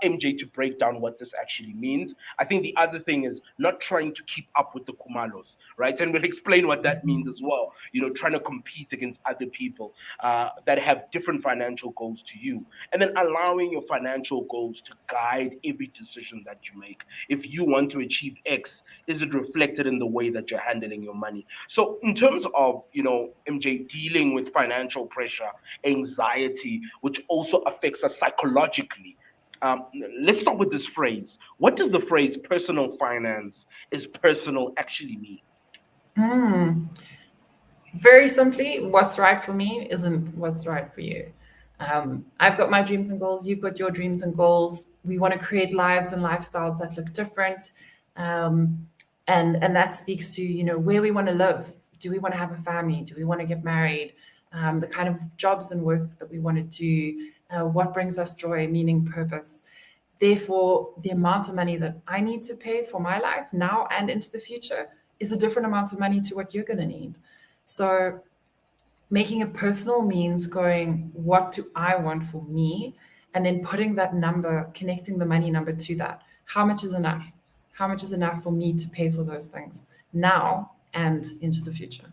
MJ to break down what this actually means. I think the other thing is not trying to keep up with the Kumalos, right? And we'll explain what that means as well. Trying to compete against other people that have different financial goals to you. And then allowing your financial goals to guide every decision that you make. If you want to achieve X, is it reflected in the way that you're handling your money? So, in terms of, MJ, dealing with financial pressure, anxiety, which also affects us psychologically, um, let's start with this phrase. What does the phrase personal finance is personal actually mean?
Mm. Very simply, what's right for me isn't what's right for you. I've got my dreams and goals. You've got your dreams and goals. We want to create lives and lifestyles that look different, um, and that speaks to where we want to live. Do we want to have a family? Do we want to get married? The kind of jobs and work that we want to do. What brings us joy, meaning, purpose. Therefore, the amount of money that I need to pay for my life now and into the future is a different amount of money to what you're going to need. So, making it personal means going, what do I want for me? And then putting that number, connecting the money number to that. How much is enough? How much is enough for me to pay for those things now and into the future?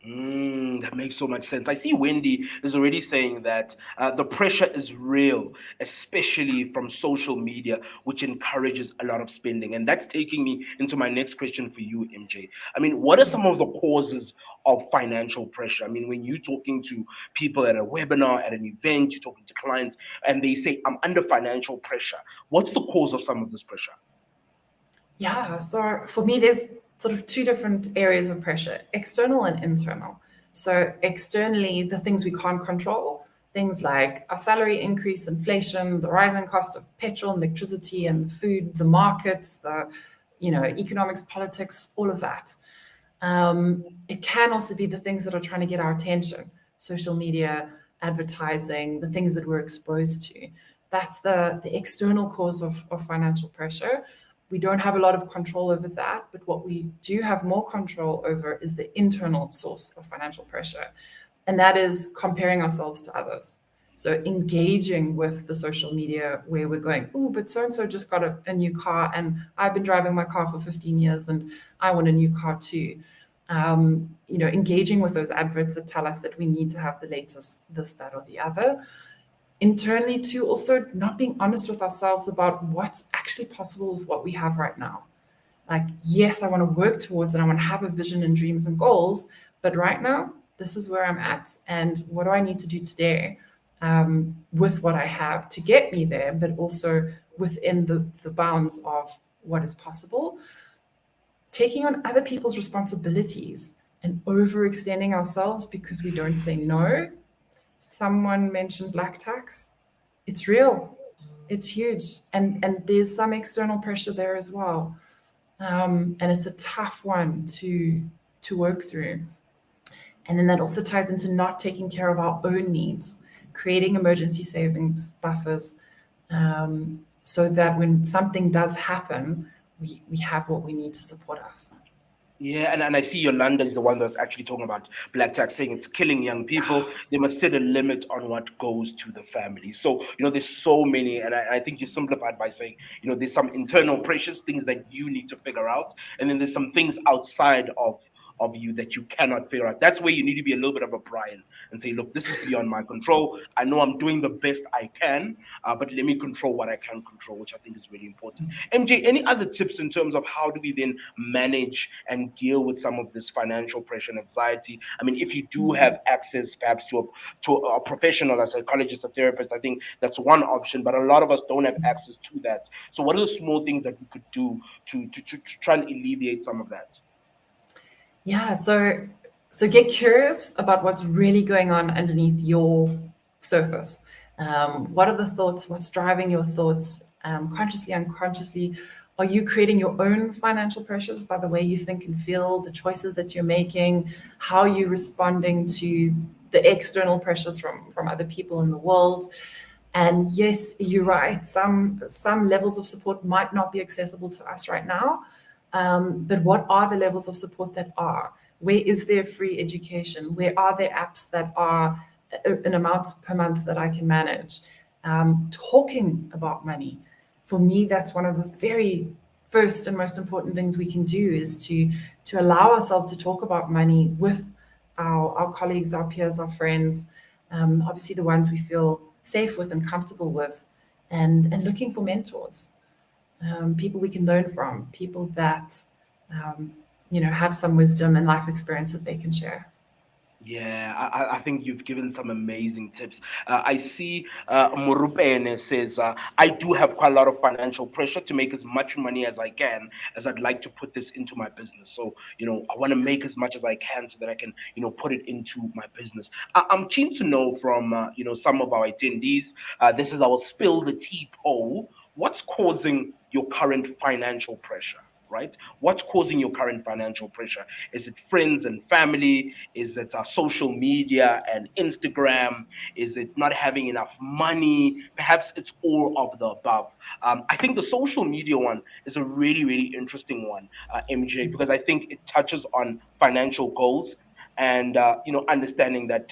That makes so much sense. I see Wendy is already saying that the pressure is real, especially from social media, which encourages a lot of spending. And that's taking me into my next question for you, MJ. I mean, what are some of the causes of financial pressure? I mean, when you're talking to people at a webinar, at an event, you're talking to clients, and they say, I'm under financial pressure. What's the cause of some of this pressure?
Yeah, so for me, there's sort of two different areas of pressure, external and internal. So, externally, the things we can't control, things like our salary increase, inflation, the rising cost of petrol, and electricity, and food, the markets, the economics, politics, all of that. It can also be the things that are trying to get our attention, social media, advertising, the things that we're exposed to. That's the external cause of financial pressure. We don't have a lot of control over that, but what we do have more control over is the internal source of financial pressure, and that is comparing ourselves to others. So engaging with the social media where we're going, oh, but so and so just got a new car, and I've been driving my car for 15 years, and I want a new car too. Engaging with those adverts that tell us that we need to have the latest, this, that, or the other. Internally, too, also not being honest with ourselves about what's actually possible with what we have right now. Like, yes, I want to work towards and I want to have a vision and dreams and goals, but right now, this is where I'm at. And what do I need to do today with what I have to get me there, but also within the bounds of what is possible? Taking on other people's responsibilities and overextending ourselves because we don't say no. Someone mentioned black tax. It's real. It's huge. And there's some external pressure there as well. And it's a tough one to work through. And then that also ties into not taking care of our own needs, creating emergency savings buffers, so that when something does happen, we have what we need to support us.
Yeah, and I see Yolanda is the one that's actually talking about black tax, saying it's killing young people. They must set a limit on what goes to the family. So, there's so many, and I think you simplified by saying, there's some internal pressures, things that you need to figure out, and then there's some things outside of of you that you cannot figure out. That's where you need to be a little bit of a Brian and say, look, this is beyond my control. I know I'm doing the best I can, but let me control what I can control, which I think is really important. MJ, any other tips in terms of how do we then manage and deal with some of this financial pressure and anxiety? I mean, if you do have access perhaps to a professional, a psychologist, a therapist, I think that's one option, but a lot of us don't have access to that. So what are the small things that we could do to try and alleviate some of that?
Yeah, so get curious about what's really going on underneath your surface. What are the thoughts? What's driving your thoughts? Consciously, unconsciously, are you creating your own financial pressures by the way you think and feel, the choices that you're making, how are you responding to the external pressures from other people in the world? And yes, you're right. Some levels of support might not be accessible to us right now. But what are the levels of support that are? Where is there free education? Where are there apps that are an amount per month that I can manage? Talking about money. For me, that's one of the very first and most important things we can do is to allow ourselves to talk about money with our colleagues, our peers, our friends, obviously the ones we feel safe with and comfortable with, and looking for mentors, people we can learn from, people that have some wisdom and life experience that they can share.
Yeah, I think you've given some amazing tips. I see Murupene says, I do have quite a lot of financial pressure to make as much money as I can, as I'd like to put this into my business. So, I want to make as much as I can so that I can, put it into my business. I'm keen to know from, some of our attendees, this is our Spill the Tea poll. What's causing your current financial pressure? Right? What's causing your current financial pressure? Is it friends and family? Is it social media and Instagram? Is it not having enough money? Perhaps it's all of the above. I think the social media one is a really, really interesting one, MJ, because I think it touches on financial goals and understanding that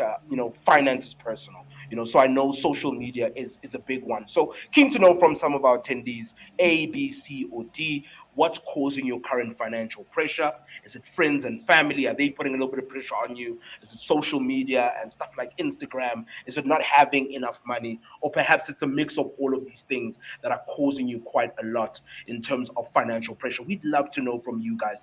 finance is personal. So I know social media is a big one. So keen to know from some of our attendees, A, B, C, or D, what's causing your current financial pressure? Is it friends and family? Are they putting a little bit of pressure on you? Is it social media and stuff like Instagram? Is it not having enough money? Or perhaps it's a mix of all of these things that are causing you quite a lot in terms of financial pressure. We'd love to know from you guys.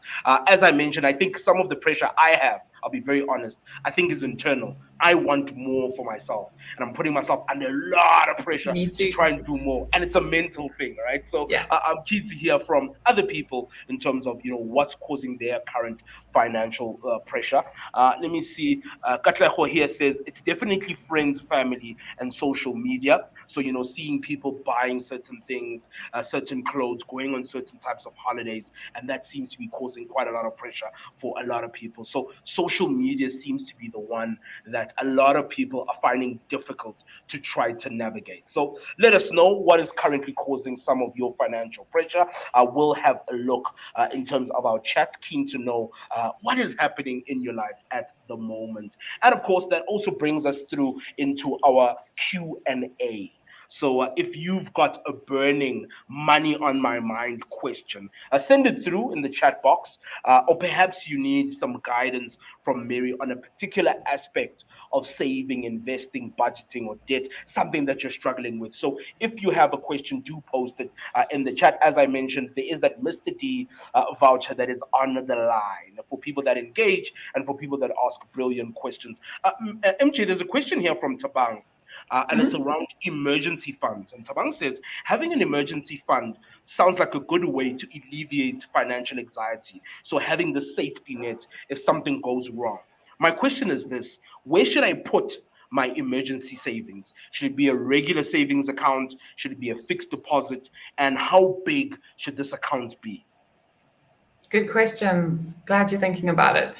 As I mentioned, I think some of the pressure I have, I'll be very honest, I think is internal. I want more for myself, and I'm putting myself under a lot of pressure
Me
to
too.
try and do more. And it's a mental thing, right? So
Yeah.
I'm keen to hear from other people in terms of what's causing their current financial pressure. Let me see. Katleho here says it's definitely friends, family, and social media. So seeing people buying certain things, certain clothes, going on certain types of holidays, and that seems to be causing quite a lot of pressure for a lot of people. So social media seems to be the one that a lot of people are finding difficult to try to navigate. So let us know what is currently causing some of your financial pressure. We'll have a look in terms of our chat. Keen to know what is happening in your life at the moment. And of course, that also brings us through into our Q&A. So if you've got a burning money on my mind question, send it through in the chat box, or perhaps you need some guidance from Mary on a particular aspect of saving, investing, budgeting, or debt, something that you're struggling with. So if you have a question, do post it in the chat. As I mentioned, there is that Mr. D voucher that is on the line for people that engage and for people that ask brilliant questions. MJ, there's a question here from Tabang. And it's
Mhm.
around emergency funds. And Tabang says having an emergency fund sounds like a good way to alleviate financial anxiety. So having the safety net if something goes wrong. My question is this: where should I put my emergency savings? Should it be a regular savings account? Should it be a fixed deposit? And how big should this account be?
Good questions. Glad you're thinking about it.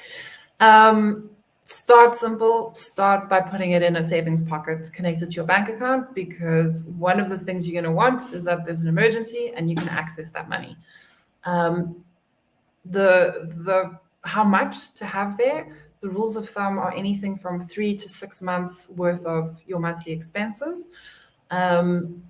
Um, Start simple. Start by putting it in a savings pocket connected to your bank account, because one of the things you're going to want is that there's an emergency and you can access that money. Um, the how much to have there, the rules of thumb are anything from 3 to 6 months worth of your monthly expenses. And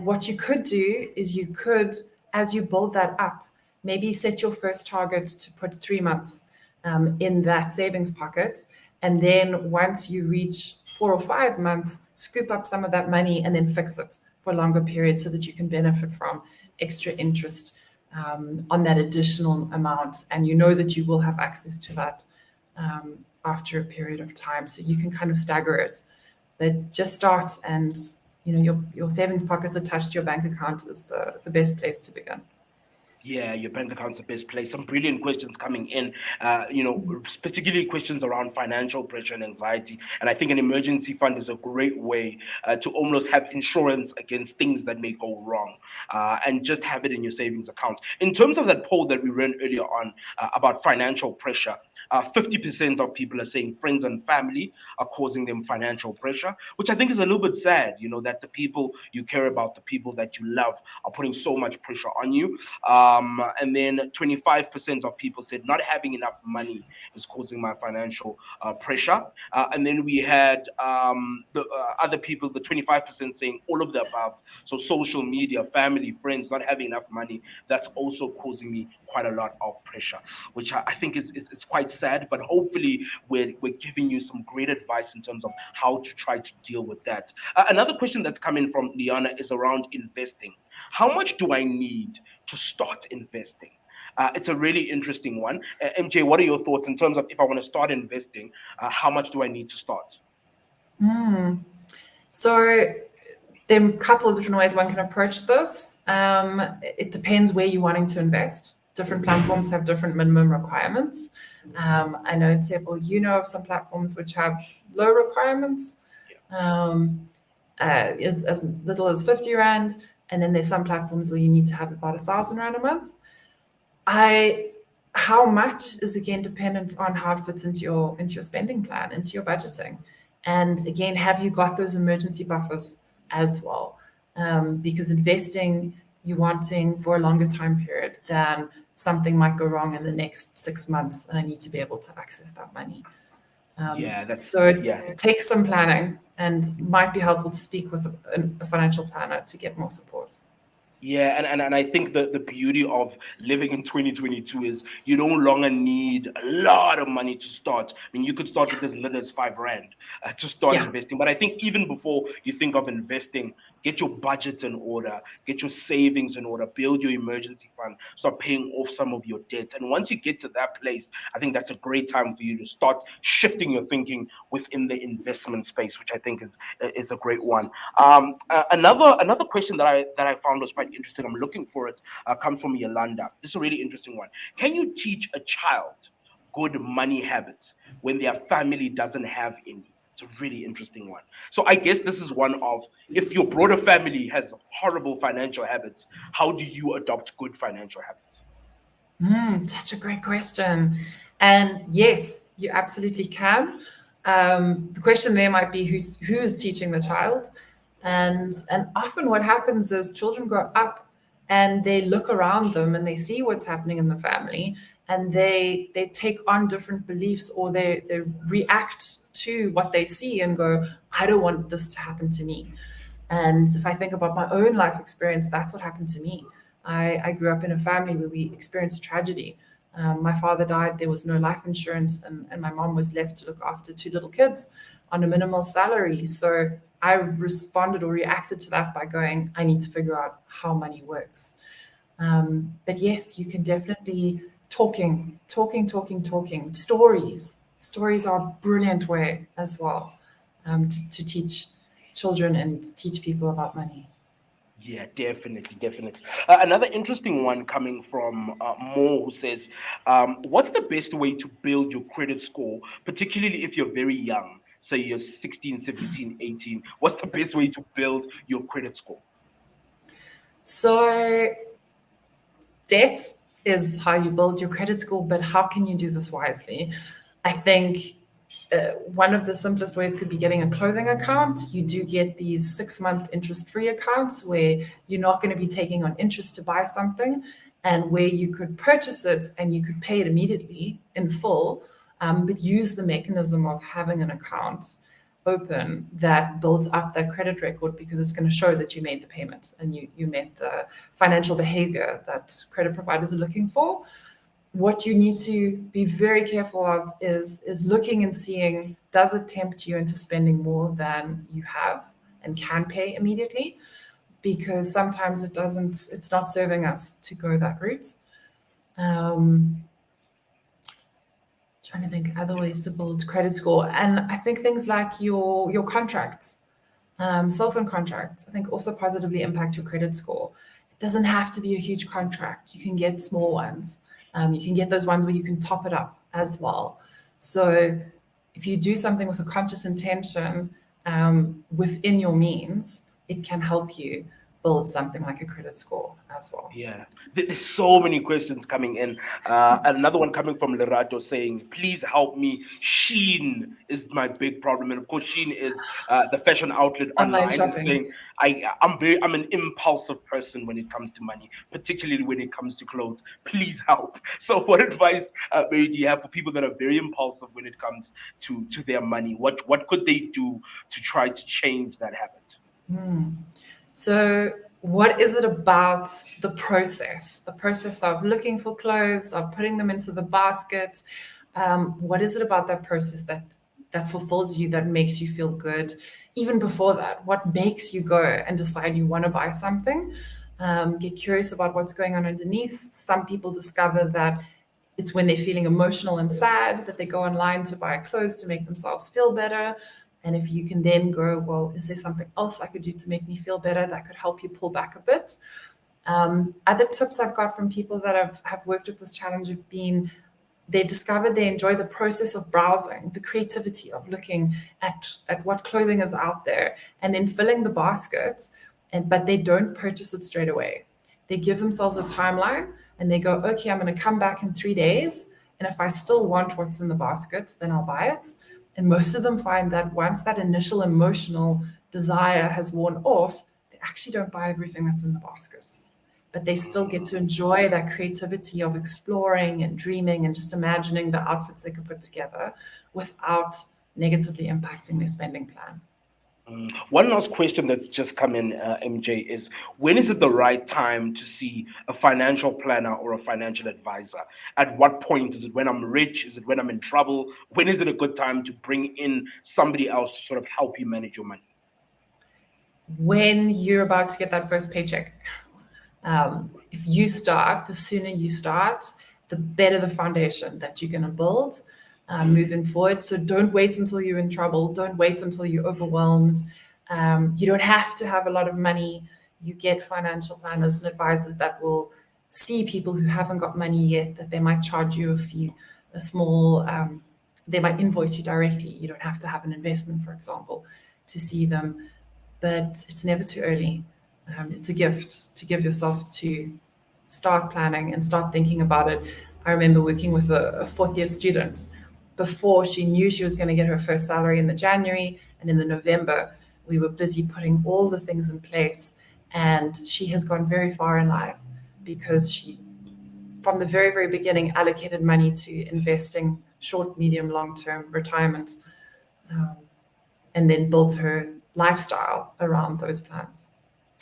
what you could do is you could, as you build that up, maybe set your first target to put 3 months, in that savings pocket. And then once you reach 4 or 5 months, scoop up some of that money and then fix it for a longer period so that you can benefit from extra interest on that additional amount. And you know that you will have access to that after a period of time. So you can kind of stagger it. That just start, and your savings pockets attached to your bank account is the best place to begin.
Yeah, your bank account's the best place. Some brilliant questions coming in, particularly questions around financial pressure and anxiety. And I think an emergency fund is a great way to almost have insurance against things that may go wrong, and just have it in your savings account. In terms of that poll that we ran earlier on about financial pressure, 50% of people are saying friends and family are causing them financial pressure, which I think is a little bit sad, that the people you care about, the people that you love, are putting so much pressure on you. And then 25% of people said not having enough money is causing my financial pressure. And then we had the other people, the 25% saying all of the above. So social media, family, friends, not having enough money, that's also causing me quite a lot of pressure, which I think is it's quite sad. But hopefully we're giving you some great advice in terms of how to try to deal with that. Another question that's coming from Liana is around investing. How much do I need to start investing? It's a really interesting one. MJ, what are your thoughts in terms of if I want to start investing, how much do I need to start?
So there are a couple of different ways one can approach this. It depends where you're wanting to invest. Different platforms have different minimum requirements. I know several, of some platforms which have low requirements, as little as 50 Rand. And then there's some platforms where you need to have about 1,000 Rand a month. How much is again dependent on how it fits into your spending plan, into your budgeting. And again, have you got those emergency buffers as well? Because investing, you're wanting for a longer time period than something might go wrong in the next 6 months, and I need to be able to access that money. So it takes some planning, and might be helpful to speak with a financial planner to get more support.
Yeah, and I think the beauty of living in 2022 is you no longer need a lot of money to start. I mean, you could start with as little as 5 Rand to start investing. But I think even before you think of investing, get your budget in order, get your savings in order, build your emergency fund, start paying off some of your debts. And once you get to that place, I think that's a great time for you to start shifting your thinking within the investment space, which I think is a great one. Another question that I found was quite interesting. I'm looking for it. Comes from Yolanda. This is a really interesting one. Can you teach a child good money habits when their family doesn't have any? It's a really interesting one. So I guess this is one of, if your broader family has horrible financial habits, how do you adopt good financial habits?
Such a great question. And yes, you absolutely can. The question there might be who is teaching the child, and often what happens is children grow up and they look around them and they see what's happening in the family, and they take on different beliefs, or they react to what they see and go, I don't want this to happen to me. And if I think about my own life experience, that's what happened to me. I grew up in a family where we experienced a tragedy. My father died, there was no life insurance, and my mom was left to look after two little kids on a minimal salary. So I responded or reacted to that by going, I need to figure out how money works. But yes, you can definitely talking. Stories are a brilliant way as well, to teach children and teach people about money.
Yeah, definitely. Another interesting one coming from Mo, who says, what's the best way to build your credit score, particularly if you're very young, say you're 16, 17, 18? What's the best way to build your credit score?
So debt is how you build your credit score, but how can you do this wisely? I think one of the simplest ways could be getting a clothing account. You do get these 6-month interest-free accounts where you're not going to be taking on interest to buy something, and where you could purchase it and you could pay it immediately in full, but use the mechanism of having an account open that builds up that credit record, because it's going to show that you made the payment and you met the financial behavior that credit providers are looking for. what you need to be very careful of is looking and seeing, does it tempt you into spending more than you have and can pay immediately? Because sometimes it's not serving us to go that route. Um, Trying to think other ways to build credit score. And I think things like your contracts, cell phone contracts, I think also positively impact your credit score. It doesn't have to be a huge contract. You can get small ones. You can get those ones where you can top it up as well. So if you do something with a conscious intention within your means, it can help you build something like a credit score as well.
Yeah, there's so many questions coming in. Another one coming from Lerato saying, "Please help me. Shein is my big problem," and of course, Shein is the fashion outlet
Online
online. And
shopping.
saying, I'm an impulsive person when it comes to money, particularly when it comes to clothes. Please help." So, what advice, Mary, do you have for people that are very impulsive when it comes to their money? What could they do to try to change that habit?
So, what is it about the process of looking for clothes, of putting them into the basket? What is it about that process that fulfills you, that makes you feel good? Even before that, what makes you go and decide you want to buy something? Get curious about what's going on underneath. Some people discover that it's when they're feeling emotional and sad that they go online to buy clothes to make themselves feel better. And if you can then go, well, is there something else I could do to make me feel better that could help you pull back a bit? Other tips I've got from people that have worked with this challenge have been, they've discovered they enjoy the process of browsing, the creativity of looking at what clothing is out there and then filling the basket, but they don't purchase it straight away. They give themselves a timeline and they go, okay, I'm going to come back in 3 days. And if I still want what's in the basket, then I'll buy it. And most of them find that once that initial emotional desire has worn off, they actually don't buy everything that's in the basket, but they still get to enjoy that creativity of exploring and dreaming and just imagining the outfits they could put together without negatively impacting their spending plan.
One last question that's just come in, MJ, is when is it the right time to see a financial planner or a financial advisor? At what point? Is it when I'm rich? Is it when I'm in trouble? When is it a good time to bring in somebody else to sort of help you manage your money?
When you're about to get that first paycheck, if you start, the sooner you start, the better the foundation that you're going to build moving forward. So don't wait until you're in trouble. Don't wait until you're overwhelmed. You don't have to have a lot of money. You get financial planners and advisors that will see people who haven't got money yet, that they might charge you a fee, a small, they might invoice you directly. You don't have to have an investment, for example, to see them, but it's never too early. It's a gift to give yourself to start planning and start thinking about it. I remember working with a fourth year student before she knew she was going to get her first salary in the January, and in the November, we were busy putting all the things in place. And she has gone very far in life because she, from the very, very beginning, allocated money to investing short, medium, long term retirement, um, and then built her lifestyle around those plans.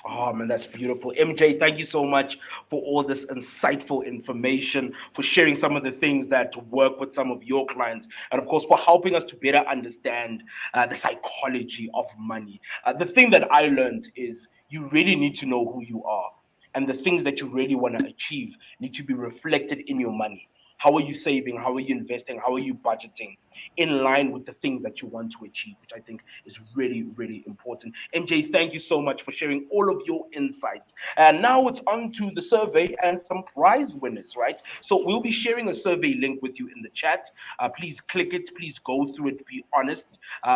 Oh man, that's beautiful. MJ, thank you so much for all this insightful information, for sharing some of the things that work with some of your clients, and of course, for helping us to better understand the psychology of money. The thing that I learned is you really need to know who you are, and the things that you really want to achieve need to be reflected in your money. How are you saving? How are you investing? How are you budgeting in line with the things that you want to achieve, which I think is really, really important. MJ, thank you so much for sharing all of your insights. And now it's on to the survey and some prize winners, right? So we'll be sharing a survey link with you in the chat. Please click it. Please go through it. Be honest.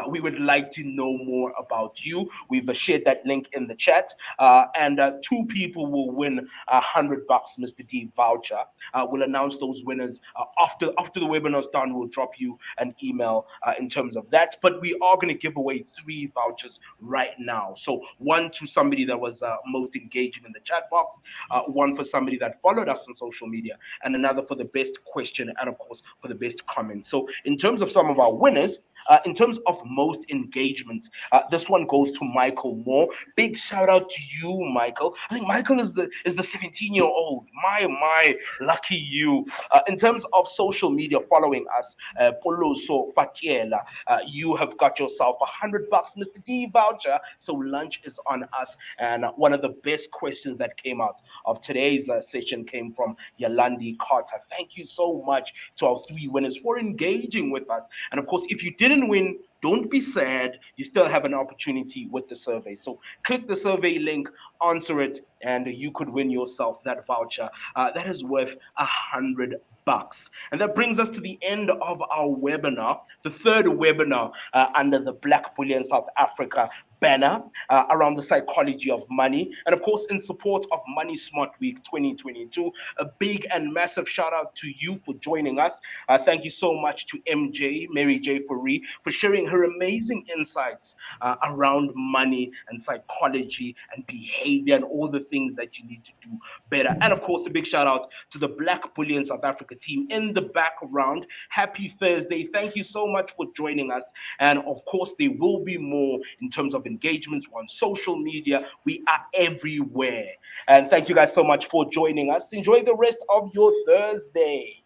We would like to know more about you. We've shared that link in the chat. And two people will win $100 Mr. D voucher. We'll announce those winners after the webinar's done. We'll drop you an email in terms of that. But we are going to give away three vouchers right now. So one to somebody that was most engaging in the chat box, one for somebody that followed us on social media, and another for the best question, and of course for the best comment. So in terms of some of our winners, In terms of most engagements, this one goes to Michael Moore. Big shout out to you, Michael. I think Michael is the 17-year-old. My, lucky you. In terms of social media following us, Poloso Fatiela, you have got yourself $100 Mr. D voucher. So lunch is on us. And one of the best questions that came out of today's session came from Yolandi Carter. Thank you so much to our three winners for engaging with us. And of course, if you didn't win, don't be sad. You still have an opportunity with the survey. So click the survey link, answer it, and you could win yourself that voucher. That is worth $100. And that brings us to the end of our webinar, the third webinar under the Black Bullion South Africa banner around the psychology of money. And of course, in support of Money Smart Week 2022, a big and massive shout out to you for joining us. Thank you so much to Mary J Fourie, for sharing her amazing insights around money and psychology and behavior and all the things that you need to do better. And of course, a big shout out to the Black Bullion South Africa team in the background. Happy Thursday. Thank you so much for joining us. And of course, there will be more in terms of engagements on social media. We are everywhere. And thank you guys so much for joining us. Enjoy the rest of your Thursday.